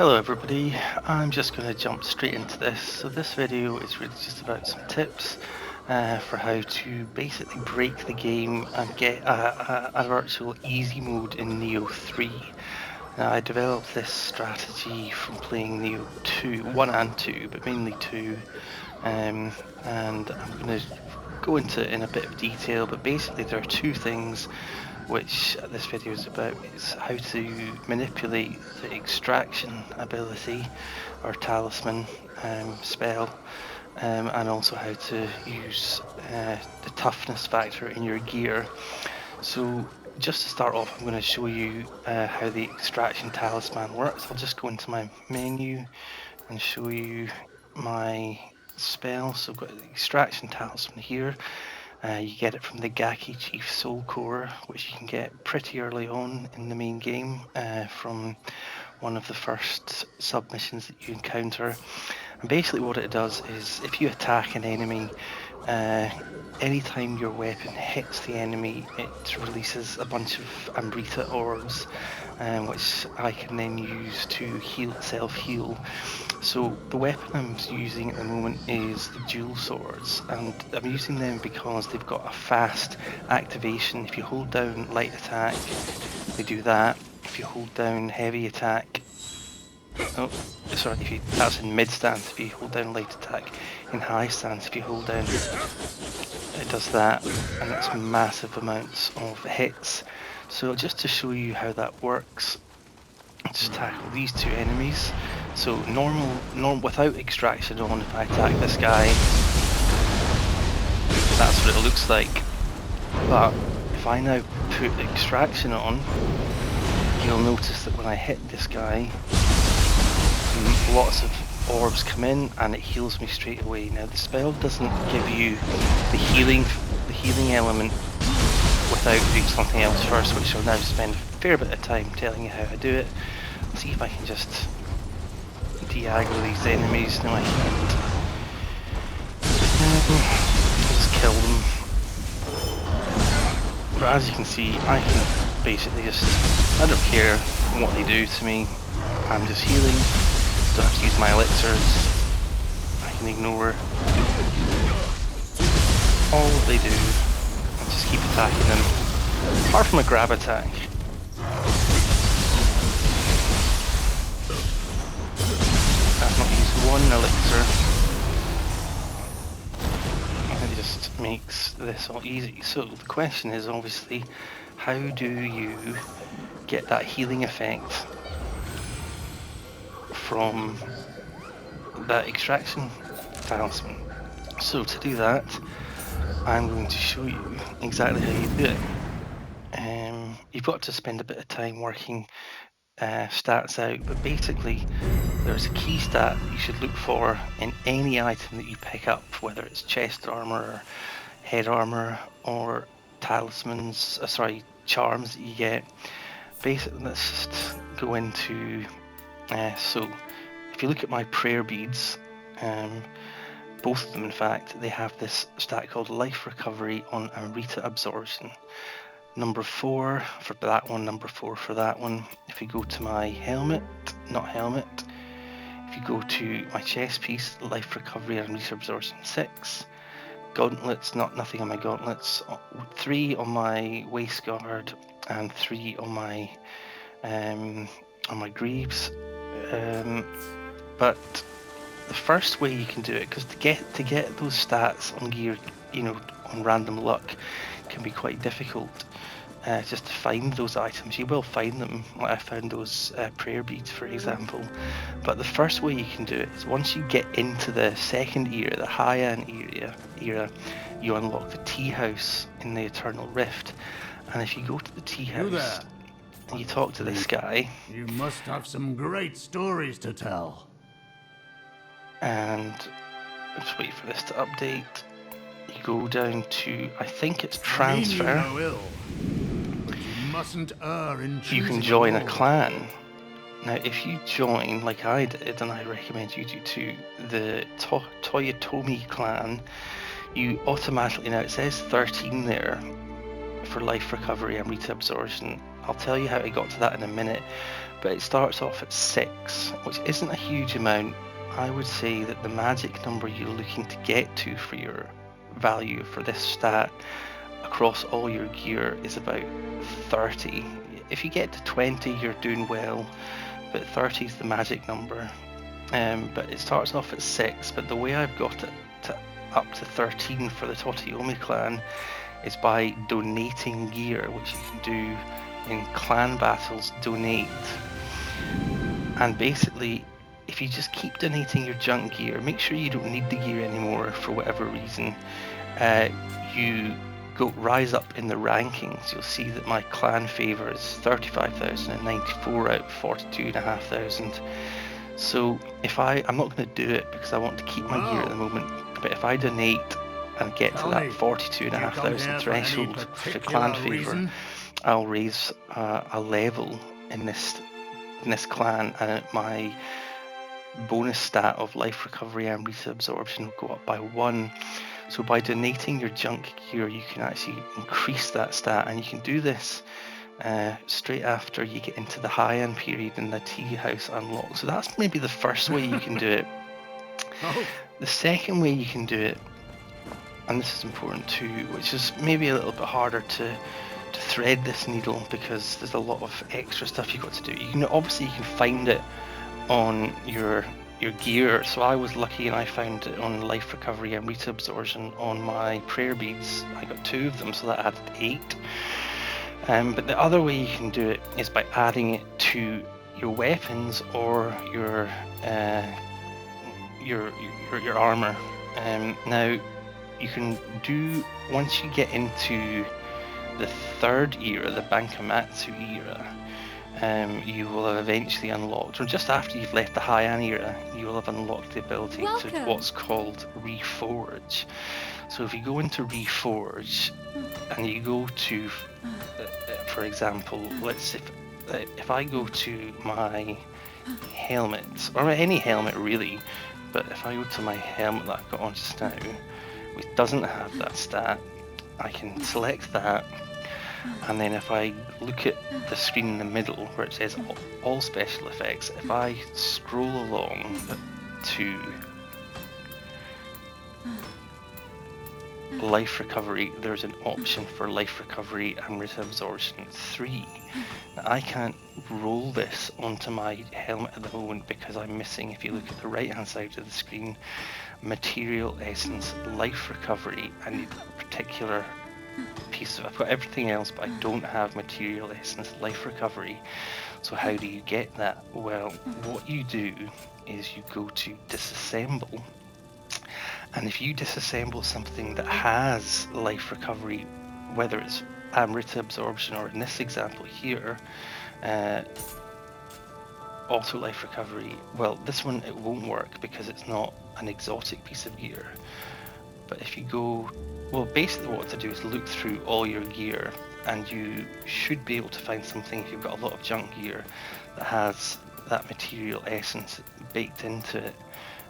Hello everybody, I'm just going to jump straight into this. So this video is really just about some tips for how to basically break the game and get a virtual easy mode in Nioh 3. Now I developed this strategy from playing Nioh 2, 1 and 2, but mainly 2, and I'm going to go into it in a bit of detail, but basically there are two things which this video is about. Is how to manipulate the extraction ability or talisman spell, and also how to use the toughness factor in your gear. So just to start off, I'm going to show you how the extraction talisman works. I'll just go into my menu and show you my spell. So I've got the extraction talisman here. You get it from the Gaki Chief Soul Core, which you can get pretty early on in the main game from one of the first submissions that you encounter. And basically what it does is if you attack an enemy, anytime your weapon hits the enemy, it releases a bunch of Amrita orbs, which I can then use to self-heal. So the weapon I'm using at the moment is the dual swords, and I'm using them because they've got a fast activation. If you hold down light attack, they do that. If you hold down heavy attack, that's in mid stance. If you hold down light attack, in high stance, if you hold down, it does that, and it's massive amounts of hits. So just to show you how that works, just tackle these two enemies. So normal without extraction on, if I attack this guy, that's what it looks like. But if I now put extraction on, you'll notice that when I hit this guy, lots of orbs come in and it heals me straight away. Now the spell doesn't give you the healing element without doing something else first, which I'll now spend a fair bit of time telling you how I do it. Let's see if I can just de-aggro these enemies. No, I can't. Just kill them. But as you can see, I can basically I don't care what they do to me. I'm just healing. Don't have to use my elixirs. I can ignore all that they do and just keep attacking them. Apart from a grab attack. I've not used one elixir. And it just makes this all easy. So the question is obviously, how do you get that healing effect from that extraction talisman? So to do that, I'm going to show you exactly how you do it. You've got to spend a bit of time working stats out, but basically there's a key stat you should look for in any item that you pick up, whether it's chest armor, or head armor, or talismans, charms that you get. Basically, let's just go into, so if you look at my prayer beads, both of them in fact, they have this stat called life recovery on Amrita absorption. Number 4 for that one, number 4 for that one. If you go to my helmet, if you go to my chest piece, life recovery and Amrita absorption 6. Gauntlets, nothing on my gauntlets. 3 on my waist guard and 3 on my greaves. But the first way you can do it, because to get those stats on gear, on random luck, can be quite difficult. Just to find those items. You will find them, like I found those prayer beads for example, but the first way you can do it is once you get into the second era, the high-end era, you unlock the tea house in the Eternal Rift, and if you go to the tea house and you talk to this guy, you must have some great stories to tell. And let's wait for this to update. You go down to, I think it's transfer. You can join a clan. Now if you join like I did, and I recommend you do too, the Toyotomi clan, you automatically, now it says 13 there for life recovery and Amrita absorption, I'll tell you how I got to that in a minute, but it starts off at 6, which isn't a huge amount. I would say that the magic number you're looking to get to for your value for this stat across all your gear is about 30. If you get to 20, you're doing well, but 30 is the magic number. But it starts off at 6, but the way I've got it to up to 13 for the Totiomi clan is by donating gear, which you can do in clan battles, donate. And basically, if you just keep donating your junk gear, make sure you don't need the gear anymore for whatever reason, you rise up in the rankings. You'll see that my clan favour is 35,094 out of 42,500. So if I'm not going to do it because I want to keep my gear at the moment, but if I donate and get to that 42,500 threshold for clan favour, I'll raise a level in this clan, and my bonus stat of life recovery and reta absorption will go up by 1. So by donating your junk gear, you can actually increase that stat, and you can do this straight after you get into the high-end period and the tea house unlocks. So that's maybe the first way you can do it. The second way you can do it, and this is important too, which is maybe a little bit harder to thread this needle because there's a lot of extra stuff you've got to do. You can find it on your gear. So I was lucky and I found it on life recovery and reta absorption on my prayer beads. I got 2 of them, so that added 8. But the other way you can do it is by adding it to your weapons or your armor. Now you can do, once you get into the 3rd era, the Bankamatsu era, you will have eventually unlocked, or just after you've left the Heian era, you will have unlocked the ability to what's called Reforge. So if you go into Reforge and you go to, for example, if I go to my helmet, or any helmet really, but if I go to my helmet that I've got on just now, which doesn't have that stat, I can select that. And then if I look at the screen in the middle where it says all special effects, if I scroll along to life recovery, there's an option for life recovery and reta absorption 3. Now, I can't roll this onto my helmet at the moment because I'm missing, if you look at the right hand side of the screen, material essence life recovery. I need a particular piece of, I've got everything else, but I don't have material essence life recovery. So how do you get that? Well, what you do is you go to disassemble, and if you disassemble something that has life recovery, whether it's reta absorption or in this example here, auto life recovery, well, this one it won't work because it's not an exotic piece of gear. But if you go, well, basically what to do is look through all your gear, and you should be able to find something if you've got a lot of junk gear that has that material essence baked into it.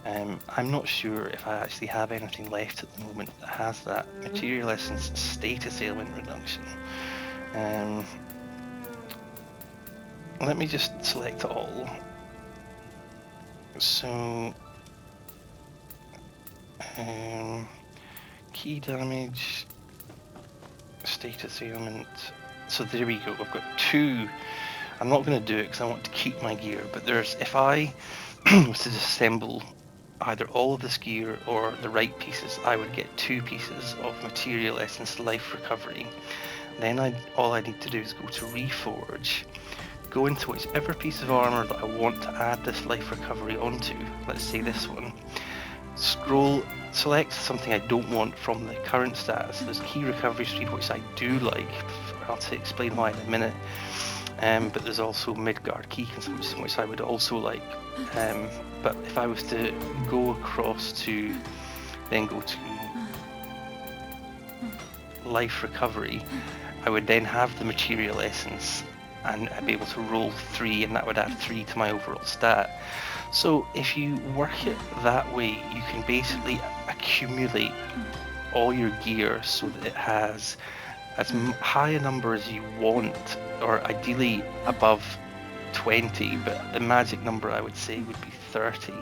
I'm not sure if I actually have anything left at the moment that has that material essence status ailment reduction. Let me just select all. So, key damage, status ailment. So there we go. I've got 2. I'm not going to do it because I want to keep my gear. But if I was to disassemble either all of this gear or the right pieces, I would get 2 pieces of material essence life recovery. Then all I need to do is go to Reforge, go into whichever piece of armor that I want to add this life recovery onto. Let's say this one. Scroll, select something I don't want from the current status. There's key recovery speed, which I do like. I'll explain why in a minute. But there's also Midgard key consumption, which I would also like. But if I was to go across to, then go to life recovery, I would then have the material essence and I'd be able to roll 3, and that would add 3 to my overall stat. So if you work it that way, you can basically accumulate all your gear so that it has as high a number as you want, or ideally above 20, but the magic number I would say would be 30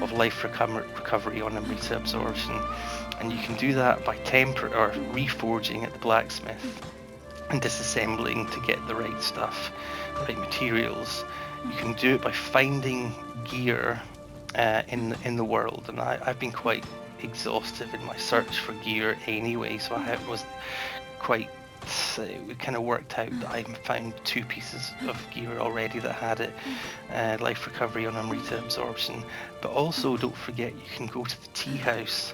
of life recovery on Amrita absorption. And you can do that by or reforging at the blacksmith and disassembling to get the right stuff, the right materials. You can do it by finding gear in the world, and I've been quite exhaustive in my search for gear anyway, so I was quite we kind of worked out that I found 2 pieces of gear already that had it, life recovery on Amrita absorption. But also don't forget, you can go to the tea house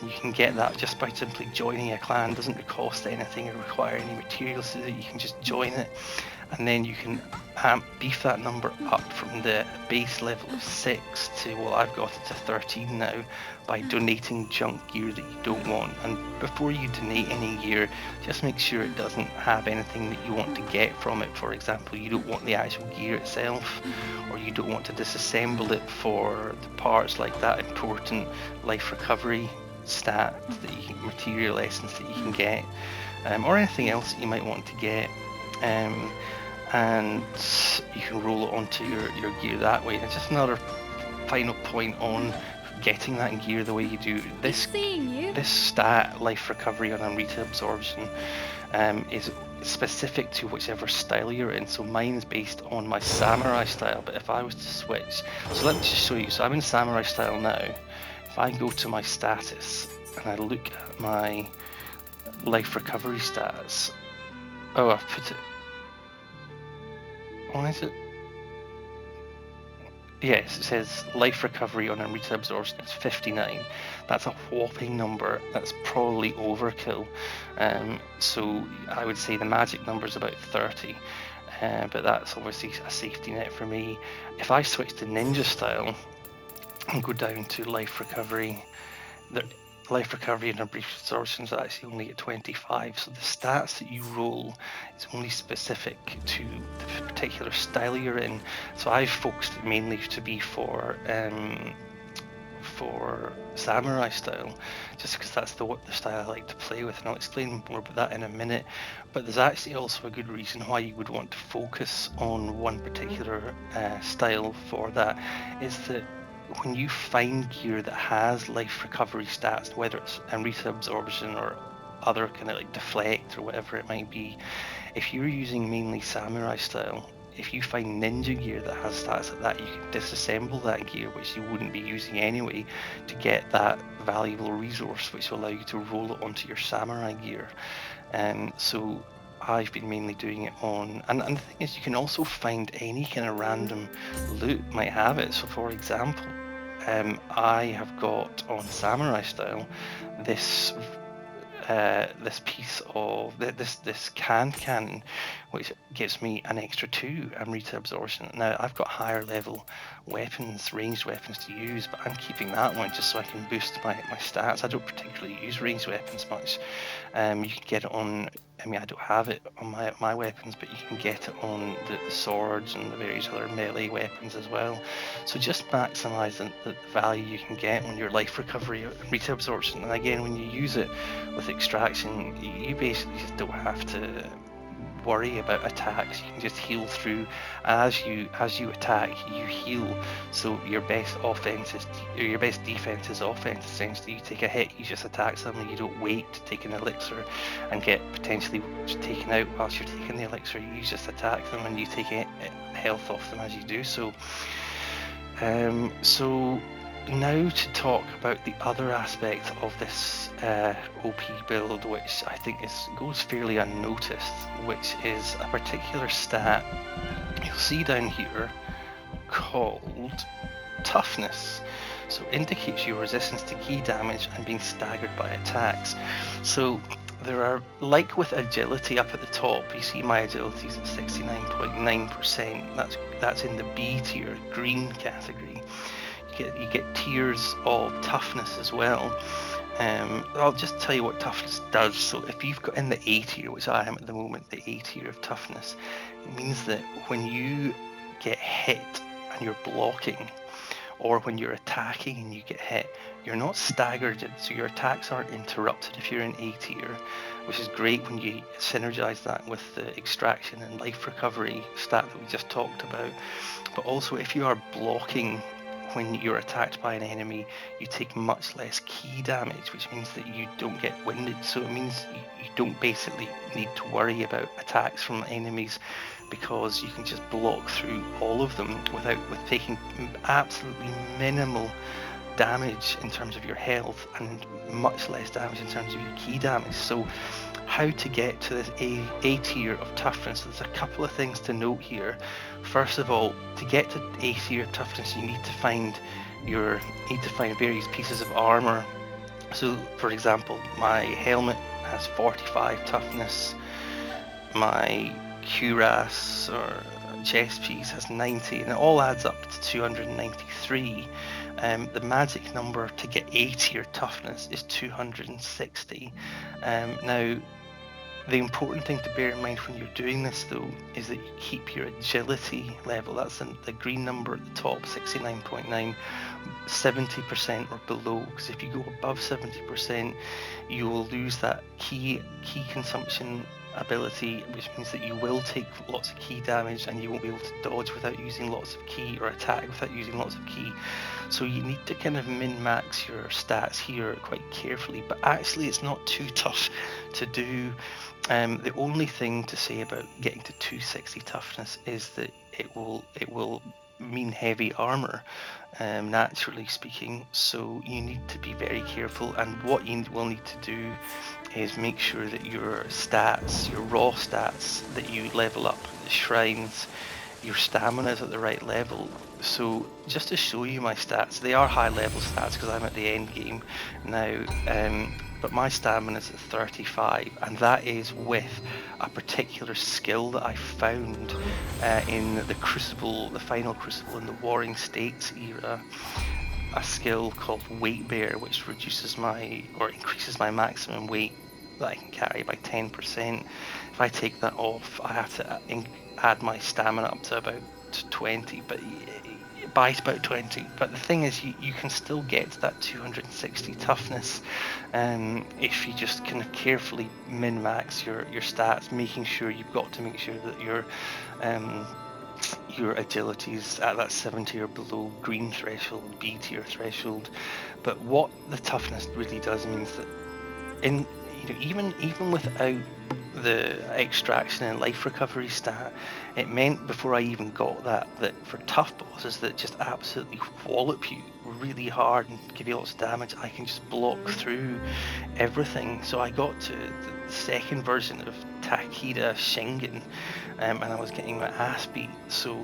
and you can get that just by simply joining a clan. It doesn't cost anything or require any materials, so that you can just join it, and then you can beef that number up from the base level of 6 to, well, I've got it to 13 now, by donating junk gear that you don't want. And before you donate any gear, just make sure it doesn't have anything that you want to get from it. For example, you don't want the actual gear itself, or you don't want to disassemble it for the parts, like that important life recovery stat, material essence that you can get, or anything else that you might want to get. And you can roll it onto your gear that way. And just another final point on getting that gear the way you do. This stat, life recovery on Amrita absorption, is specific to whichever style you're in. So mine is based on my samurai style, but if I was to switch, so let me just show you. So I'm in samurai style now. If I go to my status and I look at my life recovery stats, oh, I've put it, why is it? Yes, it says life recovery on Amrita absorption is 59. That's a whopping number. That's probably overkill. So I would say the magic number is about 30. But that's obviously a safety net for me. If I switch to ninja style and go down to life recovery, life recovery and absorption is actually only at 25. So the stats that you roll is only specific to the particular style you're in. So I've focused it mainly to be for samurai style, just because that's the style I like to play with, and I'll explain more about that in a minute. But there's actually also a good reason why you would want to focus on one particular style for that, is that when you find gear that has life recovery stats, whether it's Amrita absorption or other kind of like deflect or whatever it might be, if you're using mainly samurai style, if you find ninja gear that has stats like that, you can disassemble that gear, which you wouldn't be using anyway, to get that valuable resource, which will allow you to roll it onto your samurai gear. So I've been mainly doing it on, and the thing is, you can also find any kind of random loot might have it. So for example, I have got on samurai style this piece of this cannon, which gives me an extra 2 Amrita absorption. Now I've got higher level weapons, ranged weapons to use, but I'm keeping that one just so I can boost my stats. I don't particularly use ranged weapons much. You can get it on, I mean, I don't have it on my weapons, but you can get it on the swords and the various other melee weapons as well. So just maximise the value you can get on your life recovery Amrita absorption. And again, when you use it with extraction, you basically just don't have to worry about attacks. You can just heal through. As you attack, you heal. So your best defense is offense. Essentially, you take a hit, you just attack somebody. You don't wait to take an elixir and get potentially taken out whilst you're taking the elixir. You just attack them and you take health off them as you do so. So now to talk about the other aspect of this OP build, which I think goes fairly unnoticed, which is a particular stat you'll see down here called toughness. So indicates your resistance to key damage and being staggered by attacks. So there are, like with agility up at the top, you see my agility is at 69.9%. That's in the B tier, green category. You get tiers of toughness as well. I'll just tell you what toughness does. So if you've got in the A tier, which I am at the moment, the A tier of toughness, it means that when you get hit and you're blocking, or when you're attacking and you get hit, you're not staggered, so your attacks aren't interrupted if you're in A tier, which is great when you synergize that with the extraction and life recovery stat that we just talked about. But also, if you are blocking when you're attacked by an enemy, you take much less ki damage, which means that you don't get winded. So it means you don't basically need to worry about attacks from enemies, because you can just block through all of them with taking absolutely minimal damage in terms of your health and much less damage in terms of your ki damage. So how to get to this A tier of toughness? There's a couple of things to note here. First of all, to get to A tier toughness, you need to find various pieces of armor. So, for example, my helmet has 45 toughness. My cuirass or chest piece has 90, and it all adds up to 293. The magic number to get A tier toughness is 260. Now, the important thing to bear in mind when you're doing this, though, is that you keep your agility level. That's the green number at the top, 69.9, 70% or below. Because if you go above 70%, you will lose that ki consumption ability, which means that you will take lots of ki damage and you won't be able to dodge without using lots of ki, or attack without using lots of ki. So you need to kind of min-max your stats here quite carefully, but actually it's not too tough to do. The only thing to say about getting to 260 toughness is that it will mean heavy armor, naturally speaking, so you need to be very careful. And what you will need to do is make sure that your stats, your raw stats that you level up at the shrines, your stamina is at the right level. So just to show you my stats, they are high level stats because I'm at the end game now, but my stamina is at 35, and that is with a particular skill that I found in the Crucible, the final Crucible in the Warring States era, a skill called Weight Bear, which increases my maximum weight that I can carry by 10%. If I take that off, I have to add my stamina up to about 20, but by about 20. But the thing is, you can still get to that 260 toughness if you just kind of carefully min-max your stats, making sure that your agility is at that 70 or below green threshold, B tier threshold. But what the toughness really does means that even without the extraction and life recovery stat, it meant before I even got that for tough bosses that just absolutely wallop you really hard and give you lots of damage, I can just block through everything. So I got to the second version of Takeda Shingen, and I was getting my ass beat. So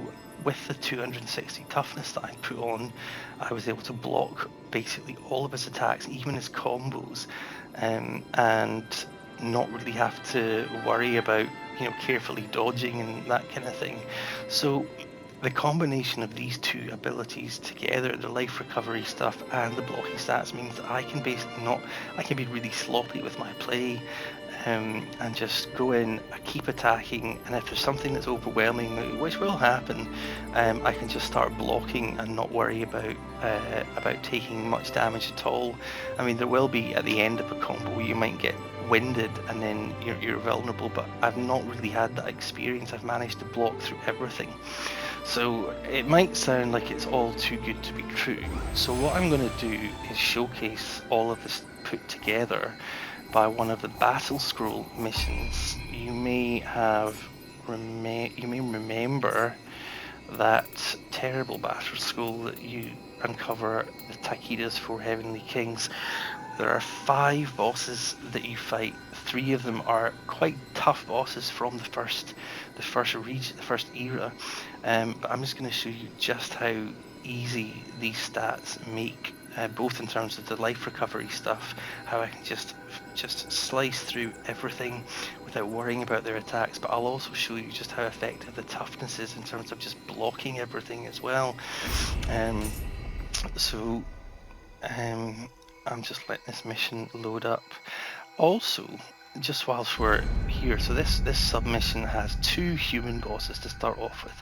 with the 260 toughness that I put on, I was able to block basically all of his attacks, even his combos, and not really have to worry about carefully dodging and that kind of thing. So the combination of these two abilities together, the life recovery stuff and the blocking stats, means that I can be really sloppy with my play, and just go in, I keep attacking, and if there's something that's overwhelming me, which will happen, I can just start blocking and not worry about taking much damage at all. I mean, there will be at the end of a combo you might get winded and then you're vulnerable, but I've not really had that experience. I've managed to block through everything. So it might sound like it's all too good to be true. So what I'm going to do is showcase all of this put together by one of the battle scroll missions. You may remember that terrible battle scroll that you uncover, the Takeda's 4 Heavenly Kings. There are 5 bosses that you fight. 3 of them are quite tough bosses from the first era. But I'm just going to show you just how easy these stats make, both in terms of the life recovery stuff, how I can just slice through everything without worrying about their attacks, but I'll also show you just how effective the toughness is in terms of just blocking everything as well. I'm just letting this mission load up. Also, just whilst we're here, so this submission has 2 human bosses to start off with.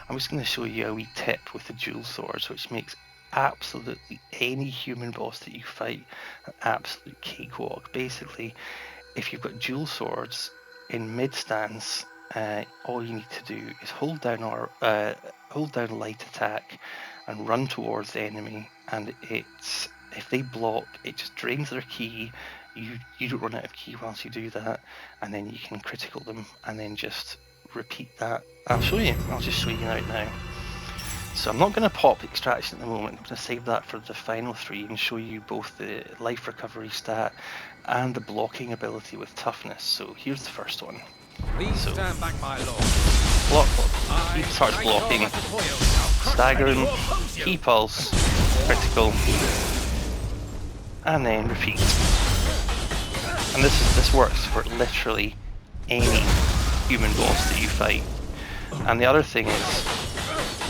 I'm just going to show you a wee tip with the dual swords, which makes absolutely any human boss that you fight an absolute cakewalk. Basically, if you've got dual swords in mid stance, all you need to do is hold down light attack and run towards the enemy, and it's if they block, it just drains their ki. You don't run out of ki whilst you do that, and then you can critical them, and then just repeat that. I'll show you. I'll just show you now. So I'm not going to pop extraction at the moment. I'm going to save that for the final three and show you both the life recovery stat and the blocking ability with toughness. So here's the first one. Please So stand back, my lord. block. He starts blocking, staggering, key pulse, critical, and then repeat. And this works for literally any human boss that you fight. And the other thing is,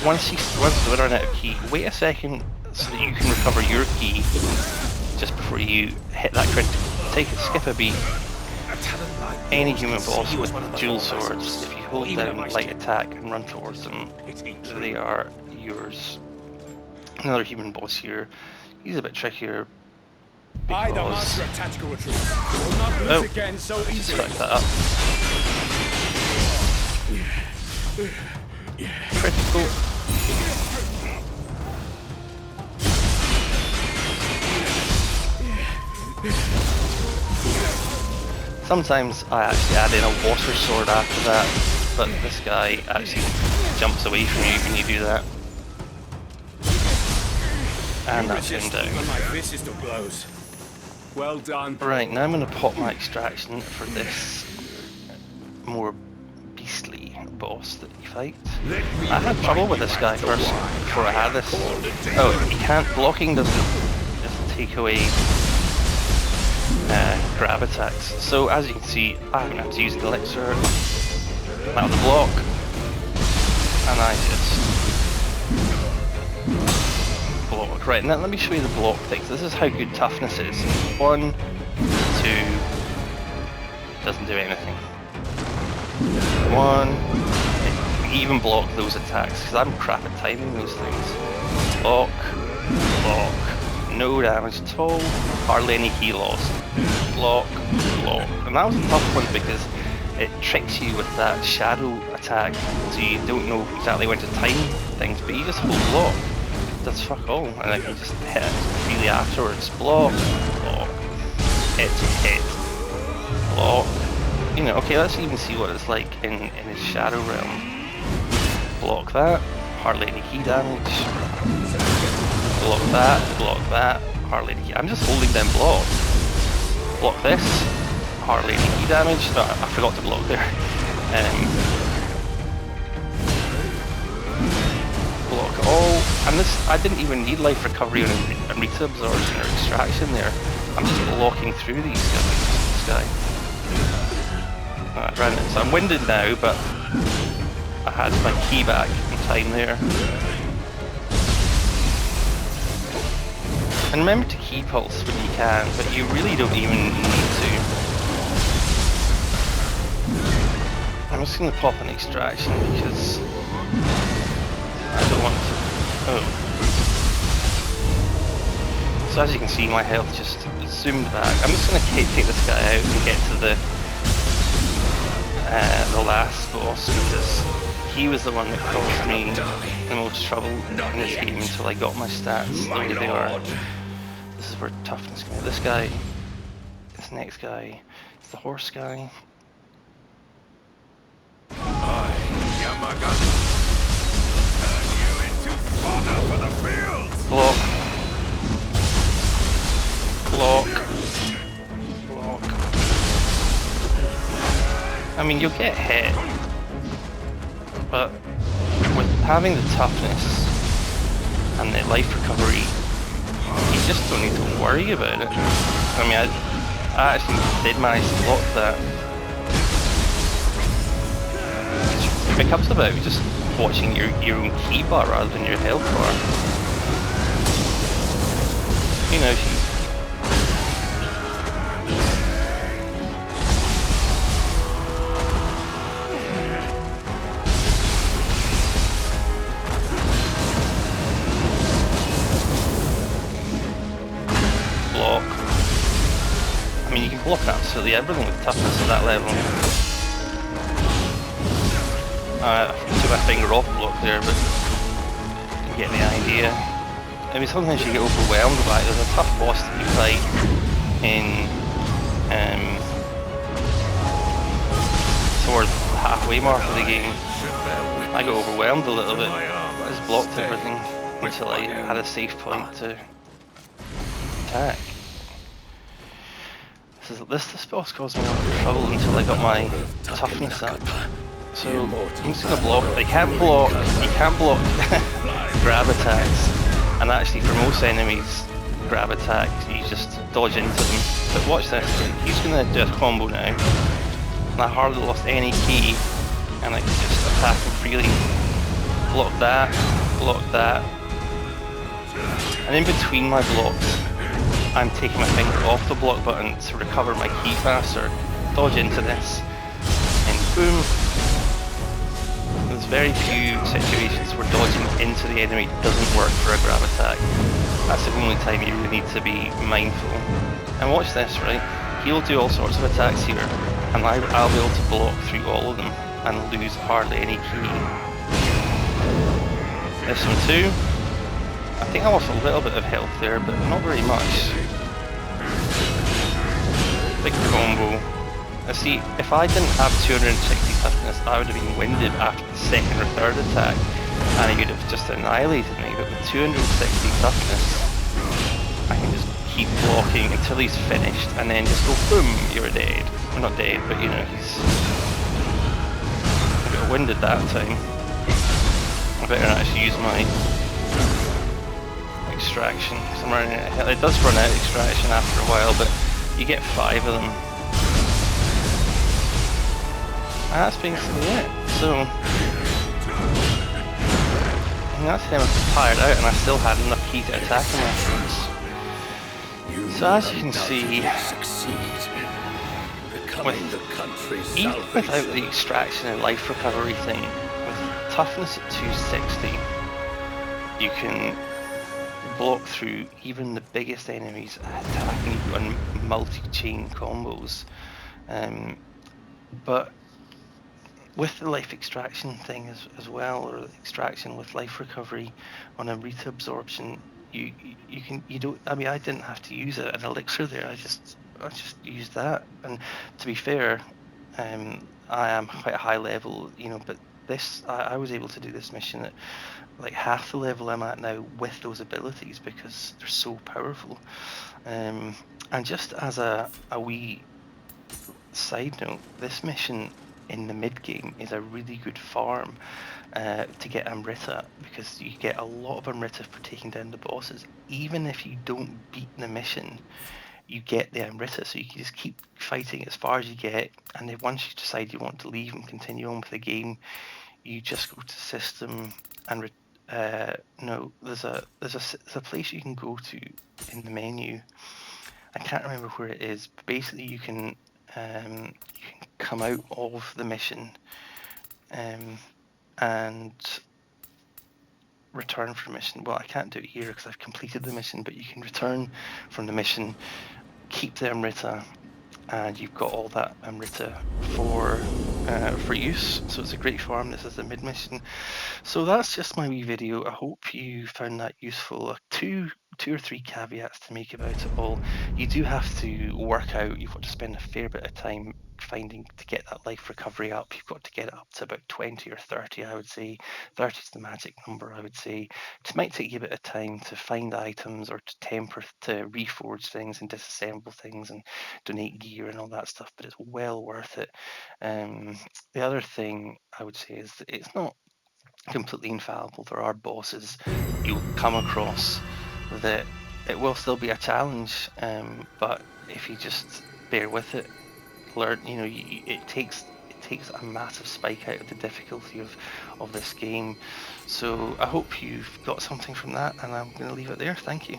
once they run out of ki, wait a second so that you can recover your ki just before you hit that critical. Skip a beat. Any human boss with dual swords, if you hold down light attack and run towards them, they are yours. Another human boss here. He's a bit trickier I, the master of tactical retreat, will not lose again so easily. Back that up. Critical. Sometimes I actually add in a water sword after that, but this guy actually jumps away from you when you do that. And that's him down. My fists to blows. Well done. Right, now I'm going to pop my extraction for this more beastly boss that you fight. I had trouble with this guy first before I had this. Oh, he can't. Blocking doesn't take away grab attacks. So as you can see, I haven't had to use the elixir. Now the block, and I just block. Right, now let me show you the block things. This is how good toughness is. 1, 2, doesn't do anything. 1, even block those attacks because I'm crap at timing those things. Block, block, no damage at all, hardly any ki lost. Block, block. And that was a tough one because it tricks you with that shadow attack, so you don't know exactly when to time things, but you just hold block. That's fuck all, and I can just hit it freely afterwards. Block, block, hit, block. You know, okay, let's even see what it's like in his shadow realm. Block that, hardly any ki damage. Block that, hardly any ki. I'm just holding them block. Block this, hardly any ki damage. No, I forgot to block there. Block all, and this, I didn't even need life recovery and Rita absorption or extraction there. I'm just blocking through these guys. This guy. I ran it, so I'm winded now, but I had my ki back in time there. And remember to ki pulse when you can, but you really don't even need to. I'm just going to pop an extraction because I don't want to. Oh. So as you can see, my health just zoomed back. I'm just going to take this guy out and get to the last boss because he was the one that caused me the most trouble in this game until I got my stats the way they are. This is where toughness comes. This guy, this next guy, it's the horse guy. Block. Block. Block. I mean, you'll get hit, but with having the toughness and the life recovery, you just don't need to worry about it. I mean, I actually did manage to block that. It becomes about just watching your own ki bar rather than your health bar. You know, if you block absolutely everything with toughness at that level. I took my finger off block there, but you get the idea. I mean, sometimes you get overwhelmed by it. There's a tough boss that you fight in towards the halfway mark of the game. I got overwhelmed a little bit. I just blocked everything until I had a safe point to attack. This boss caused me a lot of trouble until I got my toughness up. So I'm just gonna block. You can't block grab attacks, and actually for most enemies, grab attacks you just dodge into them. But watch this. He's gonna do a combo now, and I hardly lost any ki, and I can just attack him freely. Block that, and in between my blocks, I'm taking my finger off the block button to recover my ki faster. Dodge into this, and boom. There's very few situations where dodging into the enemy doesn't work for a grab attack. That's the only time you really need to be mindful. And watch this, right? He'll do all sorts of attacks here, and I'll be able to block through all of them and lose hardly any ki. This one too. I think I lost a little bit of health there, but not very much. Big combo. Now see, if I didn't have 260 toughness, I would have been winded after the second or third attack, and he would have just annihilated me. But with 260 toughness, I can just keep blocking until he's finished, and then just go boom, you're dead. Well, not dead, but you know, he's a bit winded that time. I better actually use my extraction, because I'm running out of health. It does run out of extraction after a while, but you get 5 of them. And that's basically it. So, and that's him tired out, and I still had enough ki to attack him afterwards. So as you can see, even without the extraction and life recovery thing, with toughness at 260, you can block through even the biggest enemies attacking you on multi-chain combos. But with the life extraction thing as well, or extraction with life recovery on a Rita absorption, you don't. I mean, I didn't have to use an elixir there. I just used that. And to be fair, I am quite a high level, you know. But this, I was able to do this mission at like half the level I'm at now with those abilities because they're so powerful. And just as a wee side note, this mission in the mid game is a really good farm to get Amrita, because you get a lot of Amrita for taking down the bosses. Even if you don't beat the mission, you get the Amrita, so you can just keep fighting as far as you get, and then once you decide you want to leave and continue on with the game, you just go to system and no, there's a place you can go to in the menu. I can't remember where it is, but basically you can come out of the mission and return from mission. Well, I can't do it here because I've completed the mission, but you can return from the mission, keep the Amrita, and you've got all that Amrita for use. So it's a great farm. This is the mid mission. So that's just my wee video. I hope you found that useful. Two or three caveats to make about it all. You do have to work out. You've got to spend a fair bit of time finding to get that life recovery up. You've got to get it up to about 20 or 30, I would say. 30 is the magic number, I would say. It might take you a bit of time to find items or to reforge things and disassemble things and donate gear and all that stuff, but it's well worth it. The other thing I would say is that it's not completely infallible. There are bosses you'll come across that it will still be a challenge, but if you just bear with it, learn, you know, it takes a massive spike out of the difficulty of this game. So I hope you've got something from that, and I'm going to leave it there. Thank you.